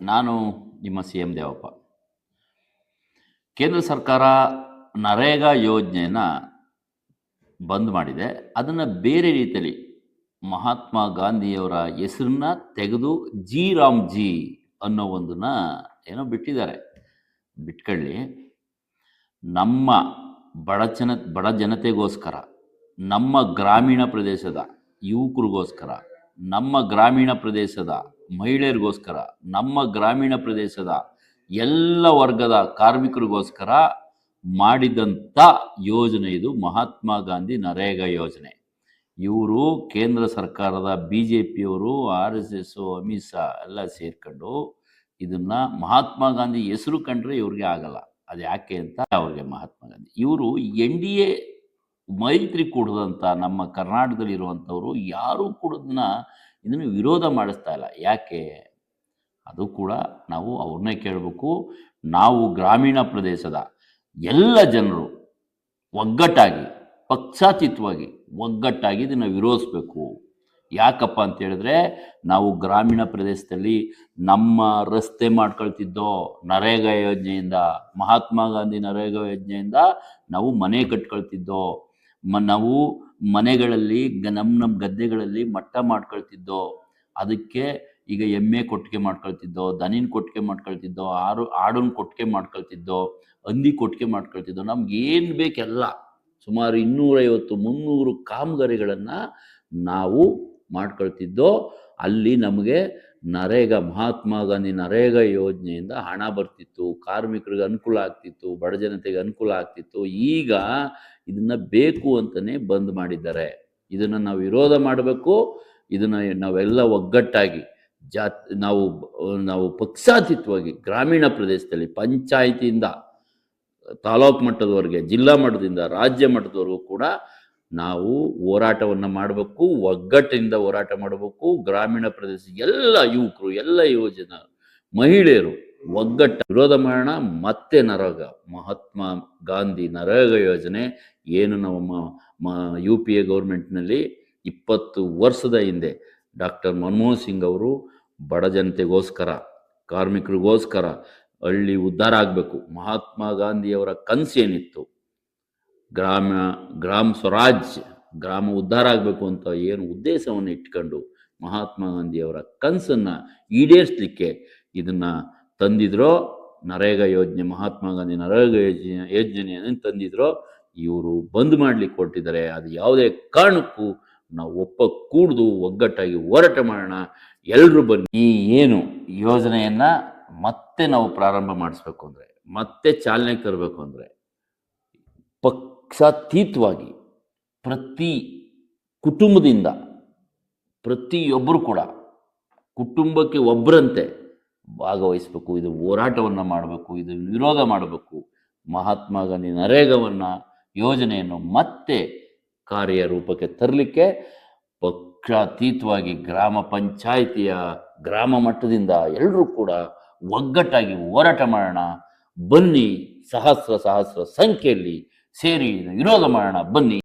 ನಾನು ನಿಮ್ಮ C M Devappa. ಕೇಂದ್ರ ಸರ್ಕಾರ ನರೇಗಾ ಯೋಜನೆಯನ್ನು ಬಂದ್ ಮಾಡಿದೆ. ಅದನ್ನು ಬೇರೆ ರೀತಿಯಲ್ಲಿ ಮಹಾತ್ಮ ಗಾಂಧಿಯವರ ಹೆಸರನ್ನ ತೆಗೆದು ಜಿ ರಾಮ್ ಜಿ ಅನ್ನೋ ಒಂದನ್ನ ಏನೋ ಬಿಟ್ಟಿದ್ದಾರೆ. ಬಿಟ್ಕೊಳ್ಳಿ. ನಮ್ಮ ಬಡ ಜನತೆಗೋಸ್ಕರ, ನಮ್ಮ ಗ್ರಾಮೀಣ ಪ್ರದೇಶದ ಯುವಕರಿಗೋಸ್ಕರ, ನಮ್ಮ ಗ್ರಾಮೀಣ ಪ್ರದೇಶದ ಮಹಿಳೆಯರಿಗೋಸ್ಕರ, ನಮ್ಮ ಗ್ರಾಮೀಣ ಪ್ರದೇಶದ ಎಲ್ಲ ವರ್ಗದ ಕಾರ್ಮಿಕರಿಗೋಸ್ಕರ ಮಾಡಿದಂಥ ಯೋಜನೆ ಇದು ಮಹಾತ್ಮ ಗಾಂಧಿ ನರೇಗಾ ಯೋಜನೆ. ಇವರು ಕೇಂದ್ರ ಸರ್ಕಾರದ BJPಯವರು, RSS, ಅಮಿತ್ ಶಾ ಎಲ್ಲ ಸೇರ್ಕೊಂಡು ಇದನ್ನ ಮಹಾತ್ಮ ಗಾಂಧಿ ಹೆಸರು ಕಂಡ್ರೆ ಇವ್ರಿಗೆ ಆಗಲ್ಲ. ಅದು ಯಾಕೆ ಅಂತ ಅವ್ರಿಗೆ ಮಹಾತ್ಮ ಗಾಂಧಿ ಇವರು NDA ಮೈತ್ರಿಕೂಟದಂಥ ನಮ್ಮ ಕರ್ನಾಟಕದಲ್ಲಿ ಇರುವಂಥವ್ರು ಯಾರೂ ಕೂಡ ಇದನ್ನು ವಿರೋಧ ಮಾಡಿಸ್ತಾ ಇಲ್ಲ. ಯಾಕೆ? ಅದು ಕೂಡ ನಾವು ಅವ್ರನ್ನೇ ಕೇಳಬೇಕು. ನಾವು ಗ್ರಾಮೀಣ ಪ್ರದೇಶದ ಎಲ್ಲ ಜನರು ಒಗ್ಗಟ್ಟಾಗಿ, ಪಕ್ಷಾತೀತವಾಗಿ ಒಗ್ಗಟ್ಟಾಗಿ ಇದನ್ನು ವಿರೋಧಿಸಬೇಕು. ಯಾಕಪ್ಪ ಅಂತ ಹೇಳಿದ್ರೆ, ನಾವು ಗ್ರಾಮೀಣ ಪ್ರದೇಶದಲ್ಲಿ ನಮ್ಮ ರಸ್ತೆ ಮಾಡ್ಕೊಳ್ತಿದ್ದೋ ನರೇಗಾ ಯೋಜನೆಯಿಂದ, ಮಹಾತ್ಮ ಗಾಂಧಿ ನರೇಗಾ ಯೋಜನೆಯಿಂದ ನಾವು ಮನೆ ಕಟ್ಕೊಳ್ತಿದ್ದೋ, ನಾವು ಮನೆಗಳಲ್ಲಿ ನಮ್ಮ ಗದ್ದೆಗಳಲ್ಲಿ ಮಟ್ಟ ಮಾಡ್ಕೊಳ್ತಿದ್ದೋ, ಅದಕ್ಕೆ ಈಗ ಎಮ್ಮೆ ಕೊಟ್ಟಿಗೆ ಮಾಡ್ಕೊಳ್ತಿದ್ದೋ, ದನಿನ ಕೊಟ್ಟಿಗೆ ಮಾಡ್ಕೊಳ್ತಿದ್ದೋ, ಆಡನ್ ಕೊಟ್ಟಿಗೆ ಮಾಡ್ಕೊಳ್ತಿದ್ದೋ, ಹಂದಿ ಕೊಟ್ಟಿಗೆ ಮಾಡ್ಕೊಳ್ತಿದ್ದೋ, ನಮ್ಗೆ ಏನು ಬೇಕೆಲ್ಲ ಸುಮಾರು 250-300 ಕಾಮಗಾರಿಗಳನ್ನು ನಾವು ಮಾಡ್ಕೊಳ್ತಿದ್ದೋ. ಅಲ್ಲಿ ನಮಗೆ ನರೇಗಾ, ಮಹಾತ್ಮ ಗಾಂಧಿ ನರೇಗಾ ಯೋಜನೆಯಿಂದ ಹಣ ಬರ್ತಿತ್ತು, ಕಾರ್ಮಿಕರಿಗೆ ಅನುಕೂಲ ಆಗ್ತಿತ್ತು, ಬಡ ಜನತೆಗೆ ಅನುಕೂಲ ಆಗ್ತಿತ್ತು. ಈಗ ಇದನ್ನು ಬೇಕು ಅಂತಲೇ ಬಂದ್ ಮಾಡಿದ್ದಾರೆ. ಇದನ್ನು ನಾವು ವಿರೋಧ ಮಾಡಬೇಕು. ಇದನ್ನು ನಾವೆಲ್ಲ ಒಗ್ಗಟ್ಟಾಗಿ ನಾವು ಪಕ್ಷಾತೀತವಾಗಿ ಗ್ರಾಮೀಣ ಪ್ರದೇಶದಲ್ಲಿ ಪಂಚಾಯಿತಿಯಿಂದ ತಾಲೂಕು ಮಟ್ಟದವರೆಗೆ, ಜಿಲ್ಲಾ ಮಟ್ಟದಿಂದ ರಾಜ್ಯ ಮಟ್ಟದವರೆಗೂ ಕೂಡ ನಾವು ಹೋರಾಟವನ್ನು ಮಾಡಬೇಕು. ಒಗ್ಗಟ್ಟಿನಿಂದ ಹೋರಾಟ ಮಾಡಬೇಕು. ಗ್ರಾಮೀಣ ಪ್ರದೇಶ ಎಲ್ಲ ಯುವಕರು, ಎಲ್ಲ ಯುವಜನ, ಮಹಿಳೆಯರು ಒಗ್ಗಟ್ಟು ವಿರೋಧ ಮಾಡೋಣ. ಮತ್ತೆ ನರೇಗಾ, ಮಹಾತ್ಮ ಗಾಂಧಿ ನರೇಗಾ ಯೋಜನೆ ಏನು ನಮ್ಮ UPA ಗೌರ್ಮೆಂಟ್ನಲ್ಲಿ 20 ವರ್ಷದ ಹಿಂದೆ ಡಾಕ್ಟರ್ ಮನಮೋಹನ್ ಸಿಂಗ್ ಅವರು ಬಡ ಜನತೆಗೋಸ್ಕರ, ಕಾರ್ಮಿಕರಿಗೋಸ್ಕರ ಹಳ್ಳಿ ಉದ್ಧಾರ ಆಗಬೇಕು, ಮಹಾತ್ಮ ಗಾಂಧಿಯವರ ಕನಸು ಏನಿತ್ತು, ಗ್ರಾಮ ಸ್ವರಾಜ್, ಗ್ರಾಮ ಉದ್ಧಾರ ಆಗಬೇಕು ಅಂತ ಏನು ಉದ್ದೇಶವನ್ನು ಇಟ್ಕೊಂಡು ಮಹಾತ್ಮ ಗಾಂಧಿಯವರ ಕನಸನ್ನು ಈಡೇರಿಸಲಿಕ್ಕೆ ಇದನ್ನು ತಂದಿದ್ರೋ ನರೇಗಾ ಯೋಜನೆ, ಮಹಾತ್ಮ ಗಾಂಧಿ ನರೇಗಾ ಯೋಜನೆಯನ್ನು ತಂದಿದ್ರೋ ಇವರು ಬಂದ್ ಮಾಡಲಿಕ್ಕೆ ಕೊಟ್ಟಿದ್ದಾರೆ. ಅದು ಯಾವುದೇ ಕಾರಣಕ್ಕೂ ನಾವು ಕೂಡ್ದು ಒಗ್ಗಟ್ಟಾಗಿ ಹೋರಾಟ ಮಾಡೋಣ. ಎಲ್ಲರೂ ಬನ್ನಿ. ಈ ಏನು ಯೋಜನೆಯನ್ನು ಮತ್ತೆ ನಾವು ಪ್ರಾರಂಭ ಮಾಡಿಸ್ಬೇಕು ಅಂದರೆ, ಮತ್ತೆ ಚಾಲನೆಗೆ ತರಬೇಕು ಅಂದರೆ, ಪಕ್ಷಾತೀತವಾಗಿ ಪ್ರತಿ ಕುಟುಂಬದಿಂದ ಪ್ರತಿಯೊಬ್ಬರು ಕೂಡ ಕುಟುಂಬಕ್ಕೆ ಒಬ್ಬರಂತೆ ಭಾಗವಹಿಸಬೇಕು. ಇದು ಹೋರಾಟವನ್ನು ಮಾಡಬೇಕು, ಇದು ವಿರೋಧ ಮಾಡಬೇಕು. ಮಹಾತ್ಮ ಗಾಂಧಿ ನರೇಗಾವನ್ನು ಯೋಜನೆಯನ್ನು ಮತ್ತೆ ಕಾರ್ಯರೂಪಕ್ಕೆ ತರಲಿಕ್ಕೆ ಪಕ್ಷಾತೀತವಾಗಿ ಗ್ರಾಮ ಪಂಚಾಯಿತಿಯ ಗ್ರಾಮ ಮಟ್ಟದಿಂದ ಎಲ್ಲರೂ ಕೂಡ ಒಗ್ಗಟ್ಟಾಗಿ ಹೋರಾಟ ಮಾಡೋಣ. ಬನ್ನಿ, ಸಹಸ್ರ ಸಂಖ್ಯೆಯಲ್ಲಿ ಸೇರಿ ವಿರೋಧ ಮಾಡೋಣ. ಬನ್ನಿ.